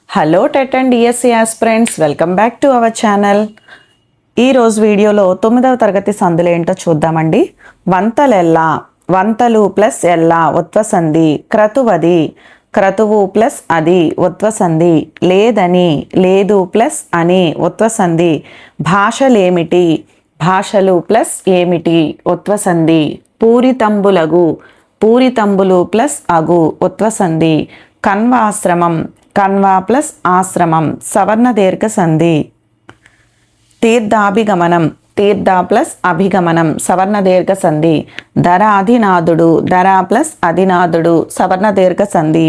Hello TET and DSC aspirants, welcome back to our channel. ఈరోజు వీడియోలో 9వ తరగతి సందులు ఏంటో చూద్దామండి. వంతలెల్లా, వంతలు ప్లస్ ఎల్లా ఉత్వసంధి. క్రతువది, క్రతువు ప్లస్ అది ఉత్వసంధి. లేదని, లేదు ప్లస్ అని ఉత్వసంధి. భాషలేమిటి, భాషలు ప్లస్ ఏమిటి ఉత్వసంధి. పూరితంబులగు, పూరితంబులు ప్లస్ అగు ఉత్వసంధి. కన్వాశ్రమం, కన్వా ప్లస్ ఆశ్రమం సవర్ణ దీర్ఘ సంధి. తీర్థాభిగమనం, తీర్థ ప్లస్ అభిగమనం సవర్ణ దీర్ఘ సంధి. ధరాధినాథుడు, ధర ప్లస్ అధినాథుడు సవర్ణ దీర్ఘ సంధి.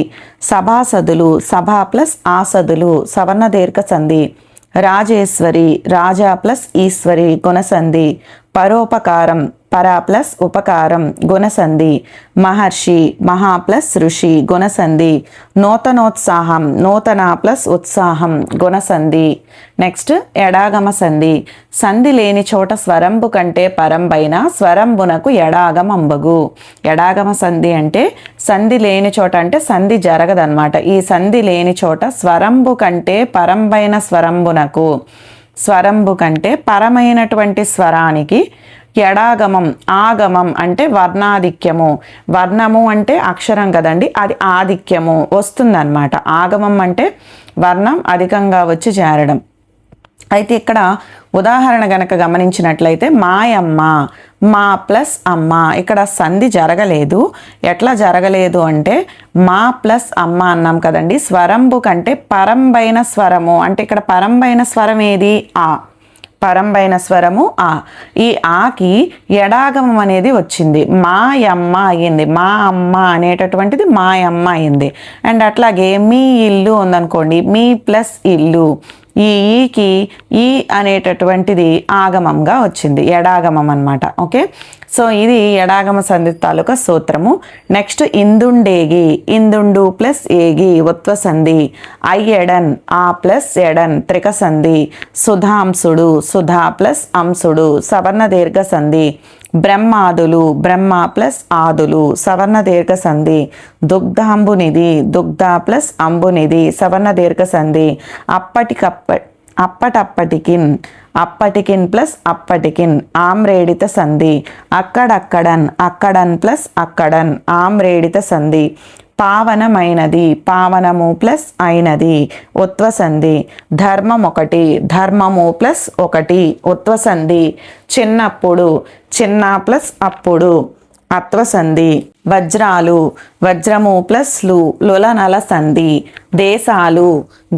సభాసదులు, సభ ప్లస్ ఆసదులు సవర్ణ దీర్ఘ సంధి. రాజేశ్వరి, రాజా ప్లస్ ఈశ్వరి గుణసంధి. పరోపకారం, పర ప్లస్ ఉపకారం గుణసంధి. మహర్షి, మహా ప్లస్ ఋషి గుణసంధి. నూతనోత్సాహం, నూతన ప్లస్ ఉత్సాహం గుణసంధి. నెక్స్ట్ ఎడాగమ సంధి. సంధి లేని చోట స్వరంబు కంటే పరంబైన స్వరంబునకు ఎడాగమంబగు. ఎడాగమ సంధి అంటే సంధి లేని చోట అంటే సంధి జరగదన్నమాట. ఈ సంధి లేని చోట స్వరంబు కంటే పరంబైన స్వరంబునకు, స్వరంబు కంటే పరమైనటువంటి స్వరానికి ఎడాగమం. ఆగమం అంటే వర్ణాధిక్యము, వర్ణము అంటే అక్షరం కదండి, అది ఆధిక్యము వస్తుందన్నమాట. ఆగమం అంటే వర్ణం అధికంగా వచ్చి చేరడం. అయితే ఇక్కడ ఉదాహరణ గనక గమనించినట్లయితే మాయమ్మ, మా ప్లస్ అమ్మ. ఇక్కడ సంధి జరగలేదు. ఎట్లా జరగలేదు అంటే మా ప్లస్ అమ్మ అన్నాం కదండి. స్వరంబు కంటే పరంబైన స్వరము అంటే ఇక్కడ పరంబైన స్వరం ఏది? ఆ. పరంబైన స్వరము ఆ. ఈ ఆకి ఎడాగమం అనేది వచ్చింది. మాయమ్మ అయ్యింది. మా అమ్మ అనేటటువంటిది మాయమ్మ అయింది. అండ్ అట్లాగే మీ ఇల్లు ఉందనుకోండి, మీ ప్లస్ ఇల్లు. ఈ ఈకి ఈ అనేటటువంటిది ఆగమంగా వచ్చింది, ఎడాగమం అన్నమాట. ఓకే, సో ఇది ఎడాగమ సంధి తాలూకా సూత్రము. Next ఇందుండేగి, ఇందుండు plus ఏగి ఉత్వసంధి. అయ్యెడన్, ఆ ప్లస్ ఎడన్ త్రిక సంధి. సుధాంసుడు, సుధా ప్లస్ అంశుడు సవర్ణ దీర్ఘ సంధి. బ్రహ్మాదులు, బ్రహ్మ ప్లస్ ఆదులు సవర్ణ దీర్ఘ సంధి. దుగ్ధాంబునిధి, దుగ్ధ ప్లస్ అంబునిధి సవర్ణ దీర్ఘ సంధి. అప్పటప్పటికిన్, అప్పటికిన్ ప్లస్ అప్పటికిన్ ఆమ్రేడిత సంధి. అక్కడక్కడన్, అక్కడన్ ప్లస్ అక్కడన్ ఆమ్రేడిత సంధి. పావనమైనది, పావనము ప్లస్ అయినది ఉత్వసంధి. ధర్మం ఒకటి, ధర్మము ప్లస్ ఒకటి ఉత్వసంధి. చిన్నప్పుడు, చిన్న ప్లస్ అప్పుడు అత్వసంధి. వజ్రాలు, వజ్రము ప్లస్ లు లులనల సంధి. దేశాలు,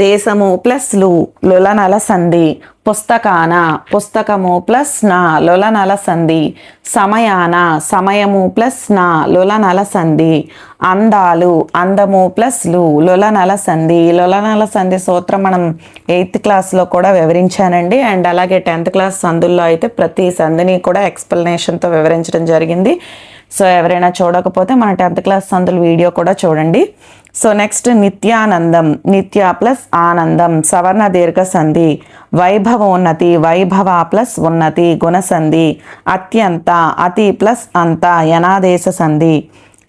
దేశము ప్లస్ లు లులనల సంధి. పుస్తకాన, పుస్తకము ప్లస్ నా లులనల సంధి. సమయాన, సమయము ప్లస్ నా లులనల సంధి. అందాలు, అందము ప్లస్ లు లులనల సంధి. లులనల సంధి సూత్రం మనం 8th క్లాస్లో కూడా వివరించానండి. అండ్ అలాగే 10th క్లాస్ సందుల్లో అయితే ప్రతి సంధిని కూడా ఎక్స్ప్లెనేషన్తో వివరించడం జరిగింది. సో ఎవరైనా చూడకపోతే మన 10th క్లాస్ సందుల వీడియో కూడా చూడండి. సో నెక్స్ట్ నిత్యానందం, నిత్య ప్లస్ ఆనందం సవర్ణ దీర్ఘ సంధి. వైభవోన్నతి, వైభవ ప్లస్ ఉన్నతి గుణసంధి. అత్యంత, అతి ప్లస్ అంత యనాదేశ సంధి.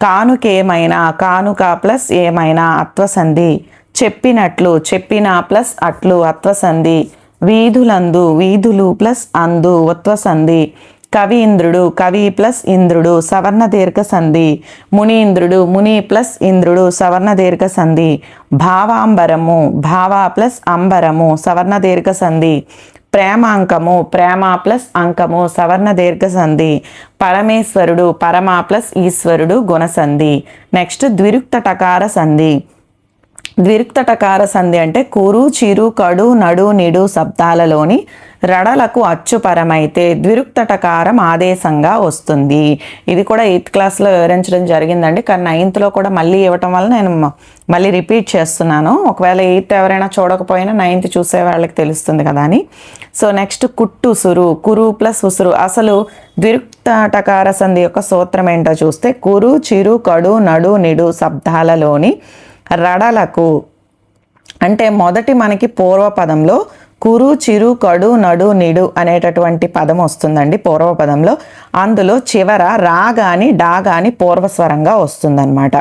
కానుకేమైనా, కానుక ప్లస్ ఏమైనా అత్వసంధి. చెప్పినట్లు, చెప్పిన ప్లస్ అట్లు అత్వసంధి. వీధులందు, వీధులు ప్లస్ అందు ఉత్వసంధి. కవీంద్రుడు, కవి ప్లస్ ఇంద్రుడు సవర్ణ దీర్ఘ సంధి. మునీంద్రుడు, ముని ప్లస్ ఇంద్రుడు సవర్ణ దీర్ఘ సంధి. భావాంబరము, భావ ప్లస్ అంబరము సవర్ణ దీర్ఘ సంధి. ప్రేమాంకము, ప్రేమ ప్లస్ అంకము సవర్ణ దీర్ఘ సంధి. పరమేశ్వరుడు, పరమ ప్లస్ ఈశ్వరుడు గుణసంధి. నెక్స్ట్ ద్విరుక్త టకార సంధి. ద్విరుక్త టకార సంధి అంటే కురు, చిరు, కడు, నడు, నిడు శబ్దాలలోని రడలకు అచ్చుపరమైతే ద్విరుక్త టకారం ఆదేశంగా వస్తుంది. ఇది కూడా 8th క్లాస్లో వివరించడం జరిగిందండి. కానీ 9thలో కూడా మళ్ళీ ఇవ్వటం వల్ల నేను మళ్ళీ రిపీట్ చేస్తున్నాను. ఒకవేళ 8th ఎవరైనా చూడకపోయినా 9th చూసే వాళ్ళకి తెలుస్తుంది కదా అని. సో నెక్స్ట్ కుట్టుసురు, కురు ప్లస్ ఉసురు. అసలు ద్విరుక్త టకార సంధి యొక్క సూత్రం ఏంటో చూస్తే కురు, చిరు, కడు, నడు, నిడు శబ్దాలలోని రడలకు అంటే మొదటి మనకి పూర్వపదంలో కురు చిరు కడు నడు నిడు అనేటటువంటి పదం వస్తుందండి పూర్వపదంలో. అందులో చివర రా గాని డా గాని పూర్వస్వరంగా వస్తుందన్నమాట.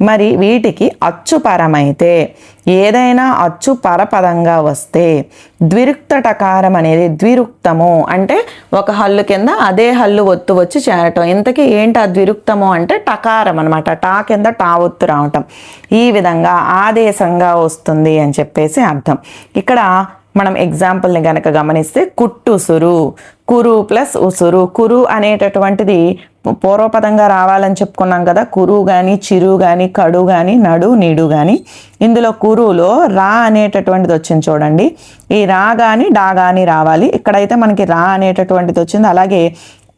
మరి వీటికి అచ్చుపరమైతే, ఏదైనా అచ్చు పరపదంగా వస్తే ద్విరుక్త టకారం అనేది ద్విరుక్తము అంటే ఒక హల్లు కింద అదే హల్లు ఒత్తు వచ్చి చేరటం. ఇంతకీ ఏంటి ఆ ద్విరుక్తము అంటే టకారం అనమాట. టా కింద టా ఒత్తు రావటం. ఈ విధంగా ఆదేశంగా వస్తుంది అని చెప్పేసి అర్థం. ఇక్కడ మనం ఎగ్జాంపుల్ని కనుక గమనిస్తే కుట్టుసురు, కురు ప్లస్ ఉసురు. కురు అనేటటువంటిది పూర్వపదంగా రావాలని చెప్పుకున్నాం కదా. కురు కానీ చిరు కానీ కడు కానీ నడు నిడు కానీ. ఇందులో కురులో రా అనేటటువంటిది వచ్చింది చూడండి. ఈ రా కానీ డా కానీ రావాలి. ఇక్కడైతే మనకి రా అనేటటువంటిది వచ్చింది. అలాగే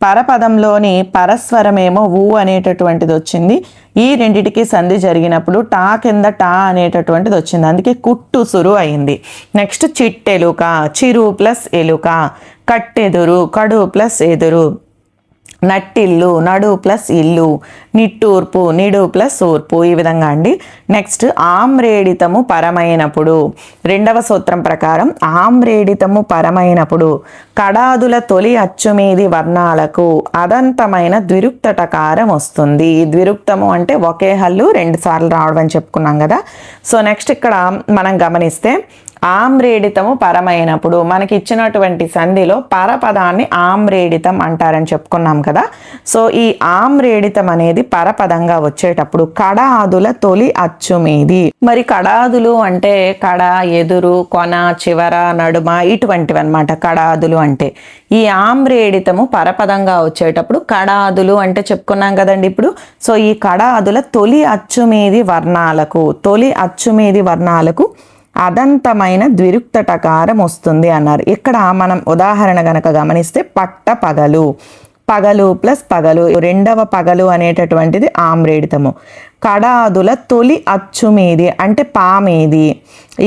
పరపదంలోని పరస్వరమేమో ఊ అనేటటువంటిది వచ్చింది. ఈ రెండిటికి సంధి జరిగినప్పుడు టా కింద టా అనేటటువంటిది వచ్చింది. అందుకే కుట్టుసురు అయింది. నెక్స్ట్ చిట్టెలుక, చిరు ప్లస్ ఎలుక. కట్టెదురు, కడు ప్లస్ ఎదురు. నట్టిల్లు, నడు ప్లస్ ఇల్లు. నిట్టూర్పు, నిడు ప్లస్ ఊర్పు. ఈ విధంగా అండి. నెక్స్ట్ ఆమ్రేడితము పరమైనప్పుడు, రెండవ సూత్రం ప్రకారం ఆమ్రేడితము పరమైనప్పుడు కడాదుల తొలి అచ్చుమీది వర్ణాలకు అదంతమైన ద్విరుక్త టకారం వస్తుంది. ఈ ద్విరుక్తము అంటే ఒకే హల్లు రెండు సార్లు రావడం అని చెప్పుకున్నాం కదా. సో నెక్స్ట్ ఇక్కడ మనం గమనిస్తే ఆమ్రేడితము పరమైనప్పుడు మనకి ఇచ్చినటువంటి సంధిలో పరపదాన్ని ఆమ్రేడితం అంటారని చెప్పుకున్నాం కదా. సో ఈ ఆమ్రేడితం అనేది పరపదంగా వచ్చేటప్పుడు కడాదుల తొలి అచ్చు మీది. మరి కడాదులు అంటే కడ, ఎదురు, కొన, చివర, నడుమ ఇటువంటివి అనమాట కడాదులు అంటే. ఈ ఆమ్రేడితము పరపదంగా వచ్చేటప్పుడు కడాదులు అంటే చెప్పుకున్నాం కదండి ఇప్పుడు. సో ఈ కడాదుల తొలి అచ్చు మీది వర్ణాలకు, తొలి అచ్చు మీది వర్ణాలకు అదంతమైన ద్విరుక్త టకారం వస్తుంది అన్నారు. ఇక్కడ మనం ఉదాహరణ గనక గమనిస్తే పట్ట పగలు, పగలు ప్లస్ పగలు, రెండవ పగలు అనేటటువంటిది ఆమ్రేడితము. కడాదుల తొలి అచ్చు మీది అంటే పా మీది.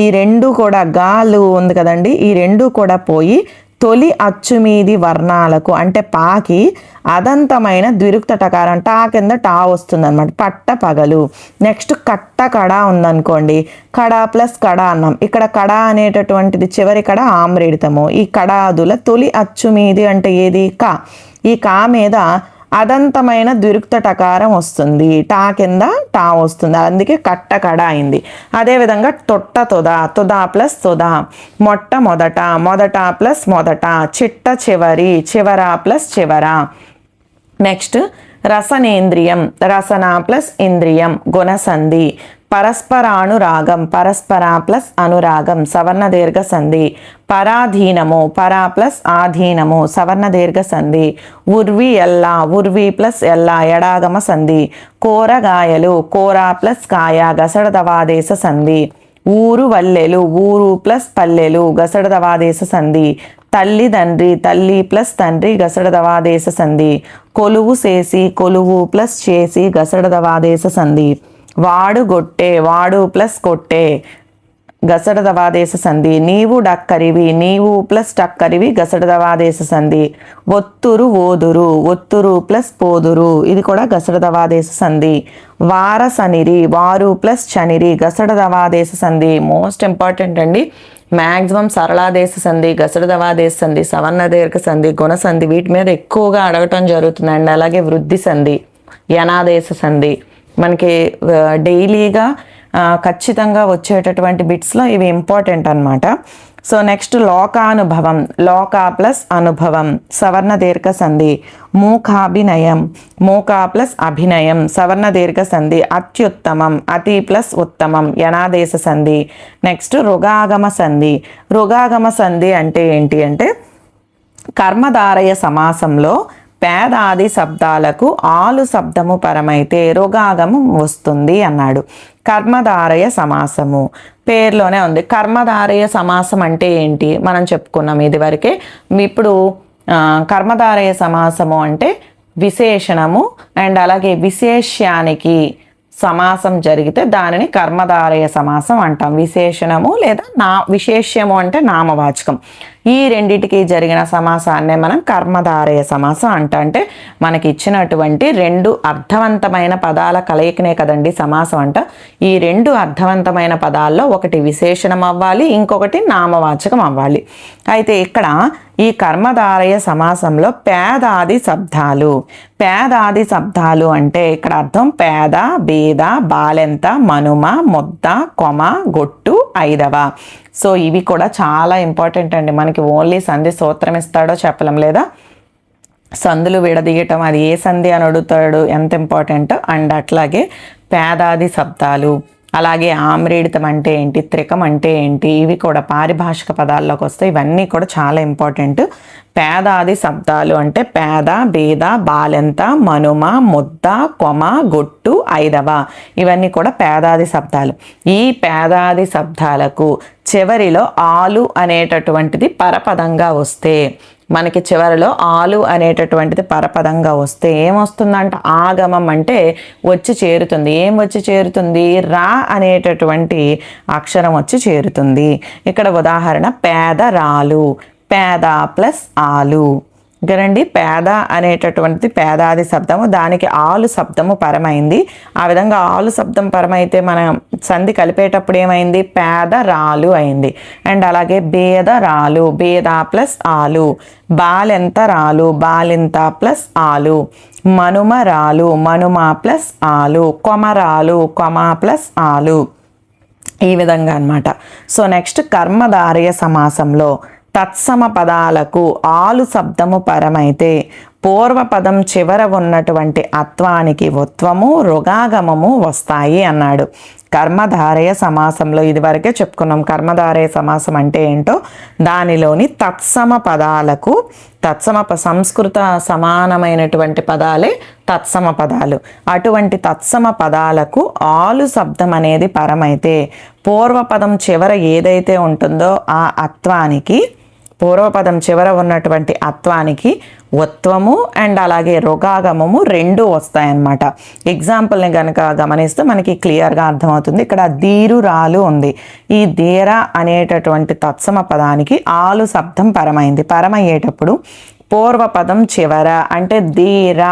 ఈ రెండు కూడా గాలు ఉంది కదండి, ఈ రెండు కూడా పోయి తొలి అచ్చు మీది వర్ణాలకు అంటే పాకి అదంతమైన ద్విరుక్త టకారం టా కింద టా వస్తుంది అనమాట. పట్ట పగలు. నెక్స్ట్ కట్ట కడ ఉందనుకోండి, కడ ప్లస్ కడ అన్నాం. ఇక్కడ కడ అనేటటువంటిది చివరి కడ ఆమ్రేడితము. ఈ కడాదుల తొలి అచ్చు మీది అంటే ఏది కా. ఈ కా మీద అదంతమైన ద్విరుక్త టకారం వస్తుంది. టా కింద టా వస్తుంది. అందుకే కట్ట కడ అయింది. అదేవిధంగా తొట్ట తొద, తొద ప్లస్ తొద. మొట్ట మొదట, మొదట ప్లస్ మొదట. చిట్ట చివరి, చివర ప్లస్ చివర. నెక్స్ట్ రసనేంద్రియం, రసన ప్లస్ ఇంద్రియం గుణసంధి. పరస్పరానురాగం, పరస్పర ప్లస్ అనురాగం సవర్ణ దీర్ఘ సంధి. పరాధీనము, పరా ప్లస్ ఆధీనము సవర్ణ దీర్ఘ సంధి. ఉర్వి ఎల్లా, ఉర్వి ప్లస్ ఎల్లా ఎడాగమ సంధి. కూరగాయలు, కూర ప్లస్ కాయ గసడదవాదేశ సంధి. ఊరు వల్లెలు, ఊరు ప్లస్ పల్లెలు గసడదవాదేశ సంధి. తల్లి తండ్రి, తల్లి ప్లస్ తండ్రి గసడదవాదేశ సంధి. కొలువు చేసి, కొలువు ప్లస్ చేసి గసడదవాదేశ సంధి. వాడు గొట్టే, వాడు ప్లస్ కొట్టే గసడదవాదేశ సంధి. నీవు డక్కరివి, నీవు ప్లస్ టక్కరివి గసడదవాదేశ సంధి. ఒత్తురు ఓదురు, ఒత్తురు ప్లస్ పోదురు ఇది కూడా గసడదవాదేశ సంధి. వారసనిరి, వారు ప్లస్ చనిరి గసడదవాదేశ సంధి. మోస్ట్ ఇంపార్టెంట్ అండి. మ్యాక్సిమం సరళాదేశ సంధి, గసడదవాదేశ సంధి, సవర్ణ దీర్ఘ సంధి, గుణసంధి వీటి మీద ఎక్కువగా అడగటం జరుగుతుందండి. అలాగే వృద్ధి సంధి, యనాదేశ సంధి మనకి డైలీగా ఖచ్చితంగా వచ్చేటటువంటి బిట్స్లో ఇవి ఇంపార్టెంట్ అనమాట. సో నెక్స్ట్ లోకానుభవం, లోక ప్లస్ అనుభవం సవర్ణ దీర్ఘ సంధి. మూకాభినయం, మూక ప్లస్ అభినయం సవర్ణ దీర్ఘ సంధి. అత్యుత్తమం, అతి ప్లస్ ఉత్తమం యనాదేశ సంధి. నెక్స్ట్ రుగాగమ సంధి. రుగాగమ సంధి అంటే ఏంటి అంటే కర్మధారయ సమాసంలో పేదాది శబ్దాలకు ఆలు శబ్దము పరమైతే రుగాగము వస్తుంది అన్నాడు. కర్మధారయ సమాసము పేర్లోనే ఉంది. కర్మధారయ సమాసం అంటే ఏంటి మనం చెప్పుకున్నాం ఇదివరకే. ఇప్పుడు కర్మధారయ సమాసము అంటే విశేషణము అండ్ అలాగే విశేష్యానికి సమాసం జరిగితే దానిని కర్మధారయ సమాసం అంటాం. విశేషణము లేదా విశేష్యము అంటే నామవాచకం. ఈ రెండిటికి జరిగిన సమాసాన్నే మనం కర్మధారయ సమాసం అంటాం. అంటే మనకి ఇచ్చినటువంటి రెండు అర్థవంతమైన పదాల కలయికనే కదండి సమాసం అంట. ఈ రెండు అర్థవంతమైన పదాల్లో ఒకటి విశేషణం అవ్వాలి, ఇంకొకటి నామవాచకం అవ్వాలి. అయితే ఇక్కడ ఈ కర్మధారయ సమాసంలో పేదాది శబ్దాలు అంటే ఇక్కడ అర్థం పేద, బేద, బాలెంత, మనుమ, ముద్ద, కొమ, గొట్టు, ఐదవ. సో ఇవి కూడా చాలా ఇంపార్టెంట్ అండి. మనకి ఓన్లీ సంధి సూత్రం ఇస్తాడో చెప్పలేం, లేదా సందులు విడదీయటం అది ఏ సంధి అని అడుగుతాడు, ఎంత ఇంపార్టెంట్. అండ్ అట్లాగే పేదాది శబ్దాలు, అలాగే ఆమ్రేడితం అంటే ఏంటి, త్రికం అంటే ఏంటి, ఇవి కూడా పారిభాషిక పదాల్లోకి వస్తాయి. ఇవన్నీ కూడా చాలా ఇంపార్టెంట్. పేదాది శబ్దాలు అంటే పేద, బేద, బాలెంత, మనుమ, ముద్ద, కొమ, గొట్టు, ఐదవ. ఇవన్నీ కూడా పేదాది శబ్దాలు. ఈ పేదాది శబ్దాలకు చివరిలో ఆలు అనేటటువంటిది పరపదంగా వస్తే, మనకి చివరిలో ఆలు అనేటటువంటిది పరపదంగా వస్తే ఏమొస్తుందంట, ఆగమం అంటే వచ్చి చేరుతుంది. ఏం వచ్చి చేరుతుంది, రా అనేటటువంటి అక్షరం వచ్చి చేరుతుంది. ఇక్కడ ఉదాహరణ పేదరాలు, పేద ప్లస్ ఆలు. కదండి, పేద అనేటటువంటిది పేదాది శబ్దము, దానికి ఆలు శబ్దము పరమైంది. ఆ విధంగా ఆలు శబ్దం పరమైతే మనం సంధి కలిపేటప్పుడు ఏమైంది, పేదరాలు అయింది. అండ్ అలాగే బేదరాలు, బేద ప్లస్ ఆలు, బాలెంతరాలు, బాలింత ప్లస్ ఆలు, మనుమరాలు, మనుమ ప్లస్ ఆలు, కొమరాలు, కొమ ప్లస్ ఆలు. ఈ విధంగా అన్నమాట. సో నెక్స్ట్ కర్మధారయ సమాసంలో తత్సమ పదాలకు ఆలు శబ్దము పరమైతే పూర్వపదం చివర ఉన్నటువంటి అత్వానికి ఉత్వము, రుగాగమము వస్తాయి అన్నాడు. కర్మధారయ సమాసంలో ఇదివరకే చెప్పుకున్నాం. కర్మధారయ సమాసం అంటే ఏంటో, దానిలోని తత్సమ పదాలకు, సంస్కృత సమానమైనటువంటి పదాలే తత్సమ పదాలు. అటువంటి తత్సమ పదాలకు ఆలు శబ్దం అనేది పరమైతే పూర్వపదం చివర ఏదైతే ఉంటుందో ఆ అత్వానికి, పూర్వపదం చివర ఉన్నటువంటి అత్వానికి ఉత్వము అండ్ అలాగే రుగాగమము రెండు వస్తాయన్నమాట. ఎగ్జాంపుల్ని కనుక గమనిస్తే మనకి క్లియర్గా అర్థమవుతుంది. ఇక్కడ ధీరురాలు ఉంది. ఈ ధీర అనేటటువంటి తత్సమ పదానికి ఆలు శబ్దం పరమైంది. పరమయ్యేటప్పుడు పూర్వపదం చివర అంటే ధీర,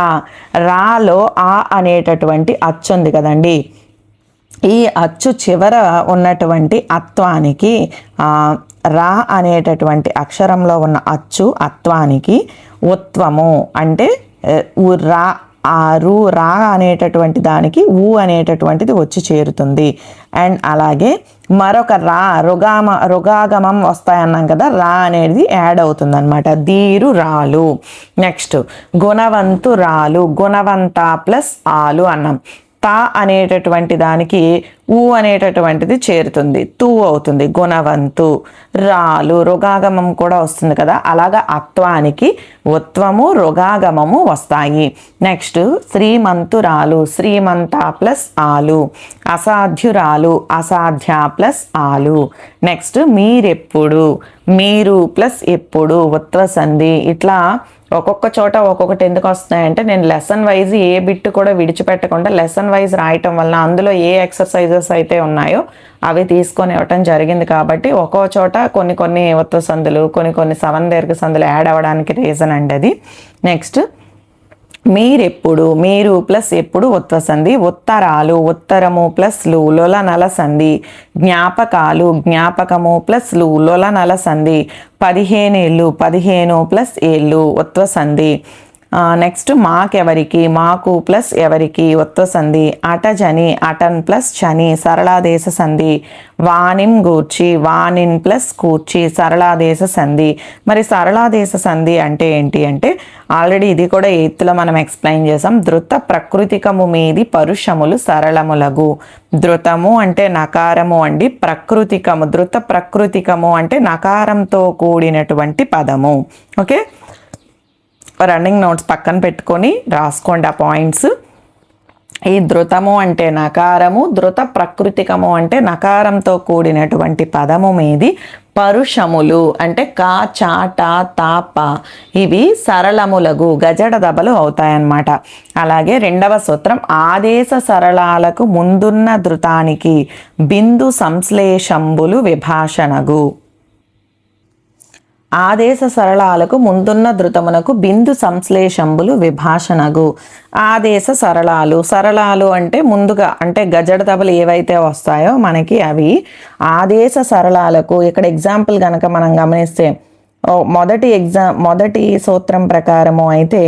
రాలో ఆ అనేటటువంటి అచ్చు ఉంది కదండి, ఈ అచ్చు చివర ఉన్నటువంటి అత్వానికి, రా అనేటటువంటి అక్షరంలో ఉన్న అచ్చు అత్వానికి ఉత్వము అంటే రా, రా అనేటటువంటి దానికి ఊ అనేటటువంటిది వచ్చి చేరుతుంది. అండ్ అలాగే మరొక రుగాగమం వస్తాయన్నాం కదా, రా అనేది యాడ్ అవుతుంది అనమాట. ధీరురాలు. నెక్స్ట్ గుణవంతురాలు, గుణవంత ప్లస్ ఆలు అన్నాం. తా అనేటటువంటి దానికి ఊ అనేటటువంటిది చేరుతుంది, తూ అవుతుంది. గుణవంతు, రాలు, రుగాగమం కూడా వస్తుంది కదా, అలాగా అత్వానికి ఉత్వము, రుగాగమము వస్తాయి. నెక్స్ట్ శ్రీమంతురాలు, శ్రీమంత ప్లస్ ఆలు. అసాధ్యురాలు, అసాధ్య ప్లస్ ఆలు. నెక్స్ట్ మీరెప్పుడు, మీరు ప్లస్ ఎప్పుడు, ఉత్వ సంధి. ఇట్లా ఒక్కొక్క చోట ఒక్కొక్కటి ఎందుకు వస్తున్నాయంటే, నేను లెసన్ వైజ్ ఏ బిట్ కూడా విడిచిపెట్టకుండా లెసన్ వైజ్ రాయటం వలన అందులో ఏ ఎక్సర్సైజెస్ అయితే ఉన్నాయో అవి తీసుకొని ఇవ్వటం జరిగింది. కాబట్టి ఒక్కో చోట కొన్ని ఉత్వ సందులు, కొన్ని సవందీర్ఘ సందులు యాడ్ అవ్వడానికి రీజన్ అండి అది. నెక్స్ట్ మీరెప్పుడు, మీరు ప్లస్ ఎప్పుడు ఉత్వ సంధి. ఉత్తరాలు, ఉత్తరము ప్లస్ లు, లొల నల సంధి. జ్ఞాపకాలు, జ్ఞాపకము ప్లస్ లు, లొల నల సంధి. 15 ఏళ్ళు, 15 ప్లస్ ఏళ్ళు ఉత్వ సంధి. నెక్స్ట్ మాకెవరికి, మాకు ప్లస్ ఎవరికి ఉత్వ సంధి. అటజని, అటన్ ప్లస్ చని సరళాదేశ సంధి. వాణిం గూర్చి, వాణిన్ ప్లస్ కూర్చి సరళాదేశ సంధి. మరి సరళాదేశ సంధి అంటే ఏంటి అంటే, ఆల్రెడీ ఇది కూడా 8th మనం ఎక్స్ప్లెయిన్ చేసాం. ధృత ప్రకృతికము మీది పరుషములు సరళములగు. ధృతము అంటే నకారము అండి, ప్రకృతికము, ధృత ప్రకృతికము అంటే నకారంతో కూడినటువంటి పదము. ఓకే, రన్నింగ్ నోట్స్ పక్కన పెట్టుకొని రాసుకోండి ఆ పాయింట్స్. ఈ ధృతము అంటే నకారము, ధృత ప్రకృతికము అంటే నకారంతో కూడినటువంటి పదము మీది పరుషములు అంటే కా, చా, టా, తా, ప ఇవి సరళములగు గజడ దబలు అవుతాయన్నమాట. అలాగే రెండవ సూత్రం ఆదేశ సరళాలకు ముందున్న ధృతానికి బిందు సంశ్లేషంబులు విభాషణగు. ఆదేశ సరళాలకు ముందున్న ధృతమునకు బిందు సంశ్లేషంబులు విభాషణగు. ఆదేశ సరళాలు అంటే ముందుగా అంటే గజడ దబలు ఏవైతే వస్తాయో మనకి అవి ఆదేశ సరళాలకు. ఇక్కడ ఎగ్జాంపుల్ కనుక మనం గమనిస్తే మొదటి సూత్రం ప్రకారము అయితే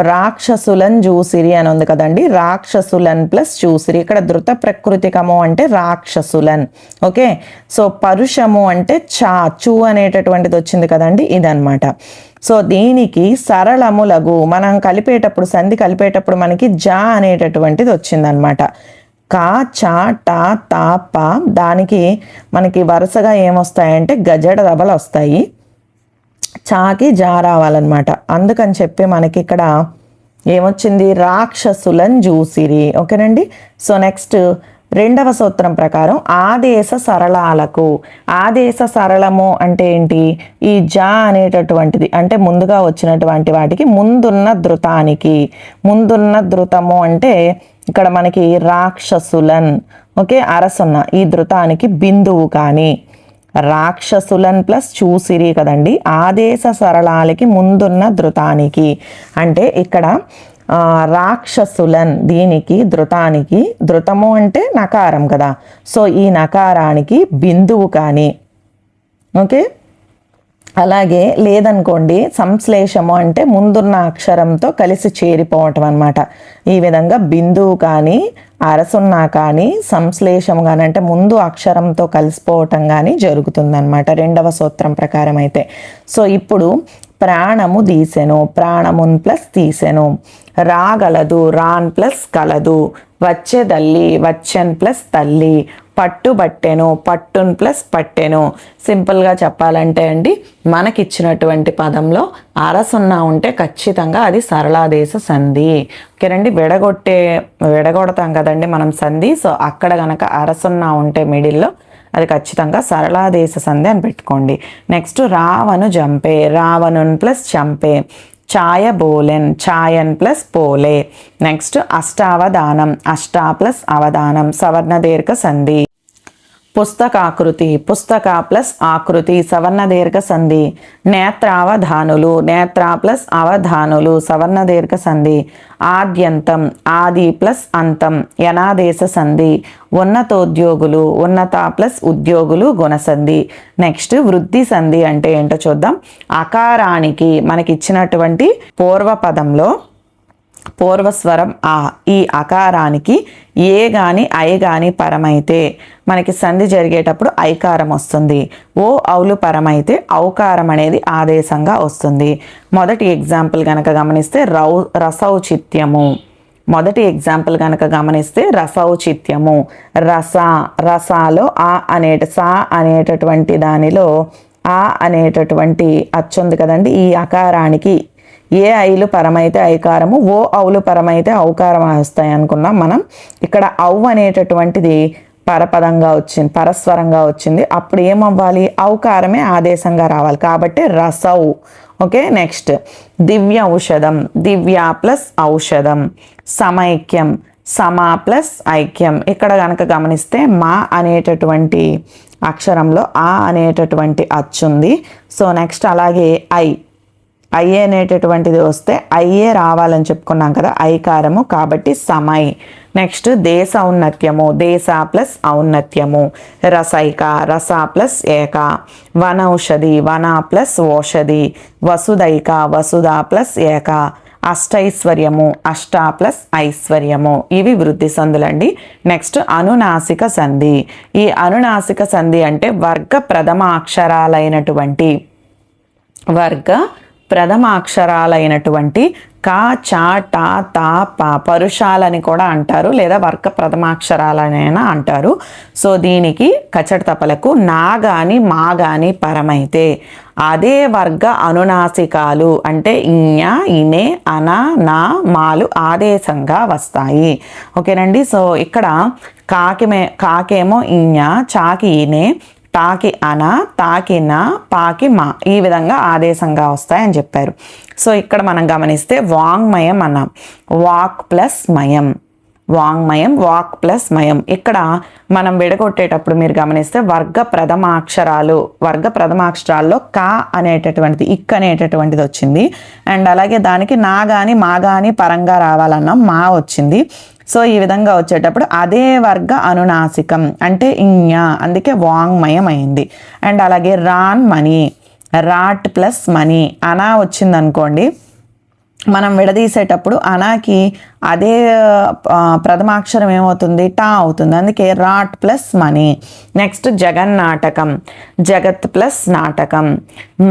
రాక్షసులన్ చూసిరి అని ఉంది కదండి. రాక్షసులన్ ప్లస్ చూసిరి. ఇక్కడ ధృత ప్రకృతికము అంటే రాక్షసులన్. ఓకే, సో పరుషము అంటే చూ అనేటటువంటిది వచ్చింది కదండి, ఇదనమాట. సో దీనికి సరళములగు మనం కలిపేటప్పుడు సంధి కలిపేటప్పుడు మనకి జా అనేటటువంటిది వచ్చిందనమాట. కా, చా, టా, తా, ప దానికి మనకి వరుసగా ఏమొస్తాయంటే గజడ దబలు వస్తాయి. చాకి జా రావాలన్నమాట. అందుకని చెప్పి మనకి ఇక్కడ ఏమొచ్చింది, రాక్షసులను చూసిరి. ఓకేనండి. సో నెక్స్ట్ రెండవ సూత్రం ప్రకారం ఆదేశ సరళాలకు. ఆదేశ సరళము అంటే ఏంటి, ఈ జా అనేటటువంటిది అంటే ముందుగా వచ్చినటువంటి వాటికి ముందున్న ధృతానికి. ముందున్న ధృతము అంటే ఇక్కడ మనకి రాక్షసులన్, ఓకే, అరసున్న ఈ ధృతానికి బిందువు కానీ రాక్షసులన్ ప్లస్ చూసిరి కదండి. ఆదేశ సరళాలకి ముందున్న ధృతానికి అంటే ఇక్కడ రాక్షసులన్ దీనికి ధృతానికి, ధృతము అంటే నకారం కదా, సో ఈ నకారానికి బిందువు కానీ. ఓకే, అలాగే లేదనుకోండి సంశ్లేషము అంటే ముందున్న అక్షరంతో కలిసి చేరిపోవటం అనమాట. ఈ విధంగా బిందువు కానీ అరసున్నా కానీ సంశ్లేషము కానీ అంటే ముందు అక్షరంతో కలిసిపోవటం కానీ జరుగుతుందన్నమాట రెండవ సూత్రం ప్రకారం అయితే. సో ఇప్పుడు ప్రాణము తీసెను, ప్రాణమున్ ప్లస్ తీసెను. రాగలదు, రాన్ ప్లస్ కలదు. వచ్చేదల్లి, వచ్చెన్ ప్లస్ తల్లి. పట్టుబట్టెను, పట్టున్ ప్లస్ పట్టెను. సింపుల్గా చెప్పాలంటే అండి మనకిచ్చినటువంటి పదంలో అరసున్నా ఉంటే ఖచ్చితంగా అది సరళాదేశ సంధి. ఓకేనండి, విడగొడతాం కదండి మనం సంధి. సో అక్కడ కనుక అరసున్నా ఉంటే మిడిల్లో అది ఖచ్చితంగా సరళాదేశ సంధి అని పెట్టుకోండి. నెక్స్ట్ రావను జంపే, రావణున్ ప్లస్ చంపే. ఛాయబోలెన్, ఛాయన్ ప్లస్ పోలే. నెక్స్ట్ అష్టావధానం, అష్టా ప్లస్ అవధానం సవర్ణ దీర్ఘ సంధి. పుస్తకాకృతి, పుస్తక ప్లస్ ఆకృతి సవర్ణ దీర్ఘ సంధి. నేత్రావధానులు, నేత్ర ప్లస్ అవధానులు సవర్ణ దీర్ఘ సంధి. ఆద్యంతం, ఆది ప్లస్ అంతం యనాదేశ సంధి. ఉన్నతోద్యోగులు, ఉన్నత ప్లస్ ఉద్యోగులు గుణసంధి. నెక్స్ట్ వృద్ధి సంధి అంటే ఏంటో చూద్దాం. అకారానికి మనకి ఇచ్చినటువంటి పూర్వపదంలో పూర్వస్వరం ఆ, ఈ అకారానికి ఏ గాని ఐ గాని పరమైతే మనకి సంధి జరిగేటప్పుడు ఐకారం వస్తుంది. ఓ ఔలు పరమైతే ఔకారం అనేది ఆదేశంగా వస్తుంది. మొదటి ఎగ్జాంపుల్ కనుక గమనిస్తే రసౌచిత్యము. మొదటి ఎగ్జాంపుల్ కనుక గమనిస్తే రసౌచిత్యము. రసాలో సా అనేటటువంటి దానిలో ఆ అనేటటువంటి అచ్చుంది కదండి. ఈ అకారానికి ఏ ఐలు పరమైతే ఐకారము, ఓ ఔలు పరమైతే ఔకారం వస్తాయి అనుకున్నాం మనం. ఇక్కడ ఔ అనేటటువంటిది పరపదంగా వచ్చింది, పరస్వరంగా వచ్చింది. అప్పుడు ఏమవ్వాలి, ఔకారమే ఆదేశంగా రావాలి. కాబట్టి రసౌ. ఓకే, నెక్స్ట్ దివ్య ఔషధం, దివ్య ప్లస్ ఔషధం. సమైక్యం, సమా ప్లస్ ఐక్యం. ఇక్కడ కనుక గమనిస్తే మా అనేటటువంటి అక్షరంలో ఆ అనేటటువంటి అచ్చుంది. సో నెక్స్ట్ అలాగే ఐ అనేటటువంటిది వస్తే ఐఏ రావాలని చెప్పుకున్నాం కదా, ఐకారము. కాబట్టి సమై. నెక్స్ట్ దేశ ఔన్నత్యము, దేశ ప్లస్ ఔన్నత్యము. రసైక, రస ప్లస్ ఏక. వనౌషధి, వన ప్లస్ ఓషధి. వసుదైక, వసుధ ప్లస్ ఏక. అష్టైశ్వర్యము, అష్ట ప్లస్ ఐశ్వర్యము. ఇవి వృద్ధి సంధులండి. నెక్స్ట్ అనునాసిక సంధి. ఈ అనునాసిక సంధి అంటే వర్గ ప్రథమ అక్షరాలైనటువంటి ప్రథమ అక్షరాలైనటువంటి క చ ట త ప పరుషాలని కూడా అంటారు, లేదా వర్గ ప్రథమాక్షరాలనైనా అంటారు. సో దీనికి కచట తపలకు నా గాని మా గాని పరమైతే అదే వర్గ అనునాసికాలు అంటే ఇఞ ఇనే అన నా మాలు ఆదేశంగా వస్తాయి. ఓకేనండి. సో ఇక్కడ కాకేమో ఇఞ, చాకి ఇనే, టాకి అన, తాకి నా, పాకి మా, ఈ విధంగా ఆదేశంగా వస్తాయని చెప్పారు. సో ఇక్కడ మనం గమనిస్తే వాంగ్మయం అన్నాం, వాక్ ప్లస్ మయం, వాంగ్మయం వాక్ ప్లస్ మయం. ఇక్కడ మనం విడగొట్టేటప్పుడు మీరు గమనిస్తే వర్గ ప్రథమాక్షరాల్లో కా అనేటటువంటిది, ఇక్ అనేటటువంటిది వచ్చింది. అండ్ అలాగే దానికి నా గాని మా గాని పరంగా రావాలన్నాం, మా వచ్చింది. సో ఈ విధంగా వచ్చేటప్పుడు అదే వర్గ అనునాసికం అంటే ఇఞ, అందుకే వాంగ్మయం అయింది. అండ్ అలాగే రాన్ మనీ, రాట్ ప్లస్ మనీ, అనా వచ్చింది అనుకోండి, మనం విడదీసేటప్పుడు అనాకి అదే ప్రథమాక్షరం ఏమవుతుంది, టా అవుతుంది, అందుకే రాట్ ప్లస్ మనీ. నెక్స్ట్ జగన్నాటకం, జగత్ ప్లస్ నాటకం.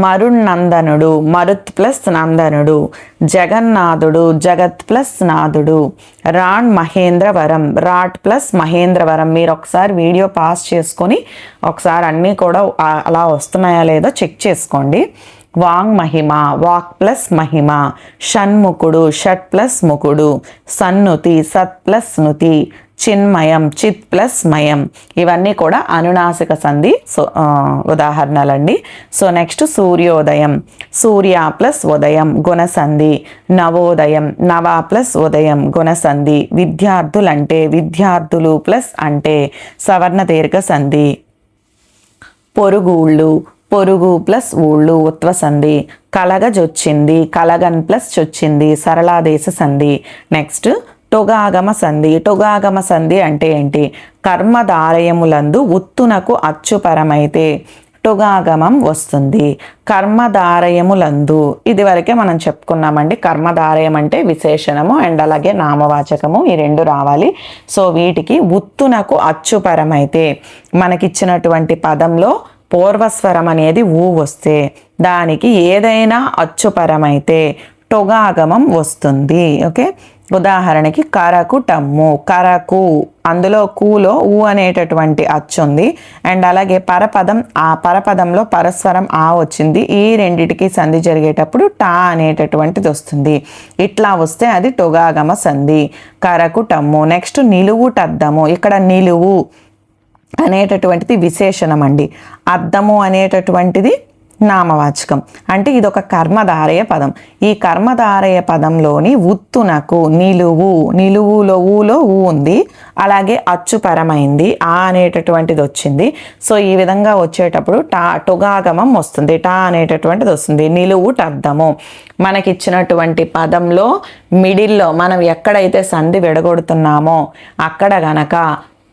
మరుణ్నందనుడు, మరుత్ ప్లస్ నందనుడు. జగన్నాథుడు, జగత్ ప్లస్ నాథుడు. రాణ్ మహేంద్రవరం, రాట్ ప్లస్ మహేంద్రవరం. మీరు ఒకసారి వీడియో పాస్ చేసుకొని ఒకసారి అన్నీ కూడా అలా వస్తున్నాయా లేదో చెక్ చేసుకోండి. వాంగ్ మహిమ, వాక్ ప్లస్ మహిమ. షణ్ముఖుడు, షట్ ప్లస్ ముకుడు. సన్నుతి, సత్ ప్లస్ నుతి. చిన్మయం, చిత్ ప్లస్ మయం. ఇవన్నీ కూడా అనునాసిక సంధి ఉదాహరణలండి. సో నెక్స్ట్ సూర్యోదయం, సూర్య ప్లస్ ఉదయం గుణసంధి. నవోదయం, నవ ప్లస్ ఉదయం గుణసంధి. విద్యార్థులంటే, విద్యార్థులు ప్లస్ అంటే సవర్ణ దీర్ఘ సంధి. పొరుగుళ్ళు, పొరుగు ప్లస్ ఊళ్ళు ఉత్వ సంధి. కలగజొచ్చింది, కలగన్ ప్లస్ చొచ్చింది సరళాదేశ సంధి. నెక్స్ట్ టొగాగమ సంధి. టొగాగమ సంధి అంటే ఏంటి, కర్మధారయములందు ఉత్తునకు అచ్చుపరమైతే టొగాగమం వస్తుంది. కర్మధారయములందు ఇది వరకే మనం చెప్పుకున్నామండి. కర్మధారయం అంటే విశేషణము అండ్ అలాగే నామవాచకము, ఈ రెండు రావాలి. సో వీటికి ఉత్తునకు అచ్చుపరమైతే మనకిచ్చినటువంటి పదంలో పూర్వస్వరం అనేది ఊ వస్తే దానికి ఏదైనా అచ్చుపరమైతే టొగాగమం వస్తుంది. ఓకే, ఉదాహరణకి కరకు టమ్ము, కరకు, అందులో కూలో ఊ అనేటటువంటి అచ్చు ఉంది. అండ్ అలాగే పరపదం, ఆ పరపదంలో పరస్వరం ఆ వచ్చింది. ఈ రెండిటికి సంధి జరిగేటప్పుడు టా అనేటటువంటిది వస్తుంది. ఇట్లా వస్తే అది టొగాగమ సంధి. కరకు టమ్ము. నెక్స్ట్ నిలువుటద్దము. ఇక్కడ నిలువు అనేటటువంటిది విశేషణం అండి, అద్దము అనేటటువంటిది నామవాచకం. అంటే ఇది ఒక కర్మధారయ పదం. ఈ కర్మధారయ పదంలోని ఉత్తునకు నిలువు, నిలువులో ఊలో ఊ ఉంది, అలాగే అచ్చుపరమైంది ఆ అనేటటువంటిది వచ్చింది. సో ఈ విధంగా వచ్చేటప్పుడు టొగాగమం వస్తుంది, టా అనేటటువంటిది వస్తుంది. నిలువుటద్దము మనకిచ్చినటువంటి పదంలో మిడిల్లో మనం ఎక్కడైతే సంధి విడగొడుతున్నామో అక్కడ గనక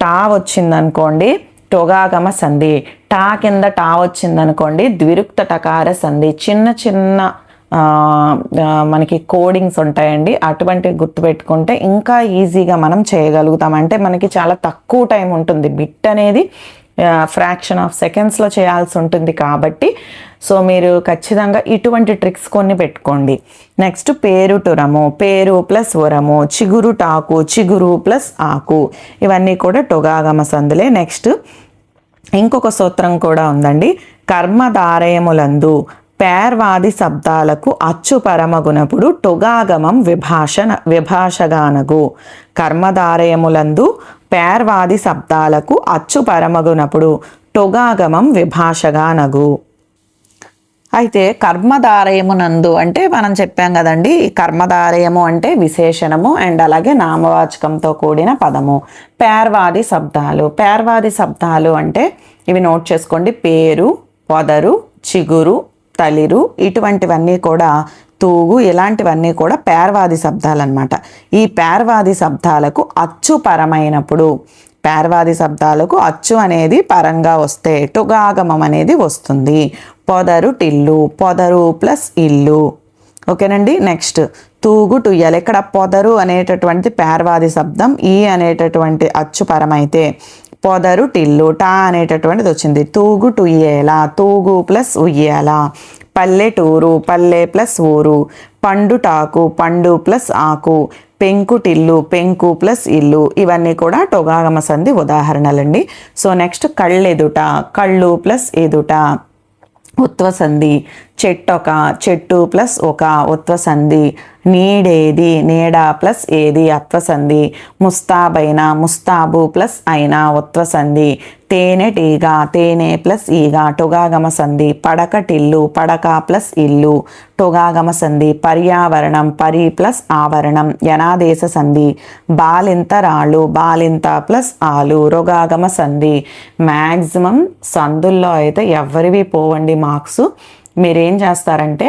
టా వచ్చిందనుకోండి టొగాగమ సంధి. టా కింద టా వచ్చిందనుకోండి ద్విరుక్త టకార సంధి. చిన్న చిన్న మనకి కోడింగ్స్ ఉంటాయండి, అటువంటి గుర్తుపెట్టుకుంటే ఇంకా ఈజీగా మనం చేయగలుగుతాం. అంటే మనకి చాలా తక్కువ టైం ఉంటుంది, బిట్ అనేది ఫ్రాక్షన్ ఆఫ్ సెకండ్స్లో చేయాల్సి ఉంటుంది కాబట్టి సో మీరు ఖచ్చితంగా ఇటువంటి ట్రిక్స్ కొన్ని పెట్టుకోండి. నెక్స్ట్ పేరుటురము, పేరు ప్లస్ ఉరము. చిగురుటాకు, చిగురు ప్లస్ ఆకు. ఇవన్నీ కూడా టొగాగమ సంధులే. నెక్స్ట్ ఇంకొక సూత్రం కూడా ఉందండి, కర్మధారయములందు పేర్వాది శబ్దాలకు అచ్చు పరమగునప్పుడు టొగాగమం విభాషగానగు. కర్మధారయములందు పేర్వాది శబ్దాలకు అచ్చు పరమగునప్పుడు టొగాగమం విభాషగానగు. అయితే కర్మధారయమునందు అంటే మనం చెప్పాం కదండి, కర్మధారయము అంటే విశేషణము అండ్ అలాగే నామవాచకంతో కూడిన పదము. పేర్వాది శబ్దాలు, పేర్వాది శబ్దాలు అంటే ఇవి నోట్ చేసుకోండి. పేరు, పొదరు, చిగురు, తలిరు, ఇటువంటివన్నీ కూడా తూగు, ఇలాంటివన్నీ కూడా పేర్వాది శబ్దాలు అన్నమాట. ఈ పేర్వాది శబ్దాలకు అచ్చు పరమైనప్పుడు, పేర్వాది శబ్దాలకు అచ్చు అనేది పరంగా వస్తే టొగాగమం అనేది వస్తుంది. పొదరు టిల్లు, పొదరు ప్లస్ ఇల్లు. ఓకేనండి. నెక్స్ట్ తూగు టుయ్యాలి. ఇక్కడ పొదరు అనేటటువంటి పేర్వాది శబ్దం, ఈ అనేటటువంటి అచ్చు పరమైతే పొదరు టిల్లు, టా అనేటటువంటిది వచ్చింది. తూగు టుయ్యేలా, తూగు ప్లస్ ఉయ్యేలా. పల్లెటూరు, పల్లె ప్లస్ ఊరు. పండుటాకు, పండు ప్లస్ ఆకు. పెంకుటిల్లు, పెంకు ప్లస్ ఇల్లు. ఇవన్నీ కూడా టొగాగమ సంధి ఉదాహరణలండి. సో నెక్స్ట్ కళ్ళెదుట, కళ్ళు ప్లస్ ఎదుట ఉత్వ సంధి. చెట్టొక, చెట్టు ప్లస్ ఒక ఉత్వ సంధి. నీడేది, నీడ ప్లస్ ఏది అత్వ సంధి. ముస్తాబైన, ముస్తాబు ప్లస్ అయిన ఉత్వ సంధి. తేనెటీగ, తేనె ప్లస్ ఈగ టొగాగమ సంధి. పడకటిల్లు, పడక ప్లస్ ఇల్లు టొగాగమ సంధి. పర్యావరణం, పరి ప్లస్ ఆవరణం యనాదేశ సంధి. బాలింతరాళ్ళు, బాలింత ప్లస్ ఆలు రొగాగమ సంధి. మ్యాక్సిమం సందుల్లో అయితే ఎవరివి పోవండి మార్క్స్. మీరేం చేస్తారంటే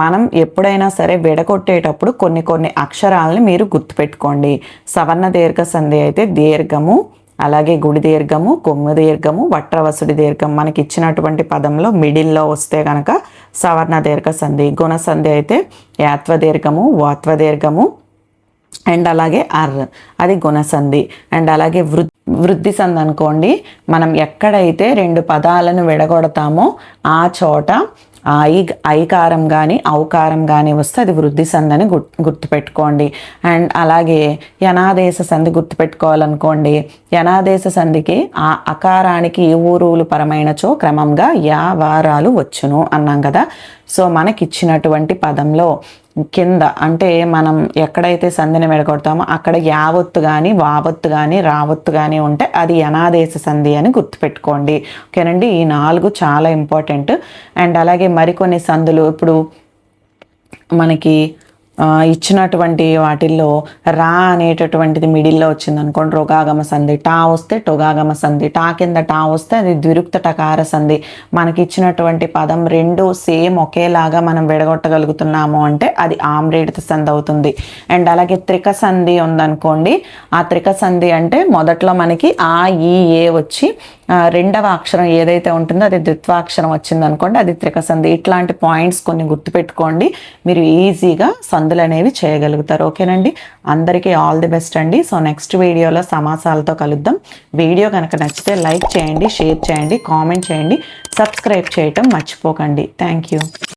మనం ఎప్పుడైనా సరే విడగొట్టేటప్పుడు కొన్ని అక్షరాలని మీరు గుర్తుపెట్టుకోండి. సవర్ణ దీర్ఘ సంధి అయితే దీర్ఘము, అలాగే గుడి దీర్ఘము, కొమ్ము దీర్ఘము, వట్రవసుడి దీర్ఘం మనకి ఇచ్చినటువంటి పదంలో మిడిల్లో వస్తే కనుక సవర్ణ దీర్ఘ సంధి. గుణ సంధి అయితే యాత్వ దీర్ఘము, వాత్వ దీర్ఘము అండ్ అలాగే అది గుణసంధి. అండ్ అలాగే వృద్ధి సంధి అనుకోండి, మనం ఎక్కడైతే రెండు పదాలను విడగొడతామో ఆ చోట ఐకారం కానీ ఔకారం కానీ వస్తే అది వృద్ధి సంధి అని గుర్తుపెట్టుకోండి. అండ్ అలాగే యనాదేశ సంధి గుర్తుపెట్టుకోవాలనుకోండి. యనాదేశ సంధికి ఆ అకారానికి ఊరువులు పరమైనచో క్రమంగా వారాలు వచ్చును అన్నాం కదా. సో మనకిచ్చినటువంటి పదంలో కింద అంటే మనం ఎక్కడైతే సంధిని విడగొడతామో అక్కడ యావత్తు కానీ వావత్తు కానీ రావత్తు కానీ ఉంటే అది యనాదేశ సంధి అని గుర్తుపెట్టుకోండి. ఓకేనండి, ఈ 4 చాలా ఇంపార్టెంట్. అండ్ అలాగే మరికొన్ని సంధులు ఇప్పుడు మనకి ఇచ్చినటువంటి వాటిల్లో రా అనేటటువంటిది మిడిల్లో వచ్చింది అనుకోండి రొగాగమ సంధి. టా వస్తే టొగాగమ సంధి. టా కింద టా వస్తే అది ద్విరుక్త టకార సంధి. మనకి ఇచ్చినటువంటి పదం రెండు సేమ్ ఒకేలాగా మనం విడగొట్టగలుగుతున్నాము అంటే అది ఆమ్రేడిత సంధి అవుతుంది. అండ్ అలాగే త్రిక సంధి ఉందనుకోండి. ఆ త్రిక సంధి అంటే మొదట్లో మనకి ఆ ఈ ఏ వచ్చి రెండవ అక్షరం ఏదైతే ఉంటుందో అది ద్విత్వాక్షరం వచ్చింది అనుకోండి, అది త్రిక సంధి. ఇట్లాంటి పాయింట్స్ కొన్ని గుర్తుపెట్టుకోండి, మీరు ఈజీగా సంధులు అనేవి చేయగలుగుతారు. ఓకేనండి, అందరికీ ఆల్ ది బెస్ట్ అండి. సో నెక్స్ట్ వీడియోలో సమాసాలతో కలుద్దాం. వీడియో కనుక నచ్చితే లైక్ చేయండి, షేర్ చేయండి, కామెంట్ చేయండి, సబ్స్క్రైబ్ చేయటం మర్చిపోకండి. Thank you.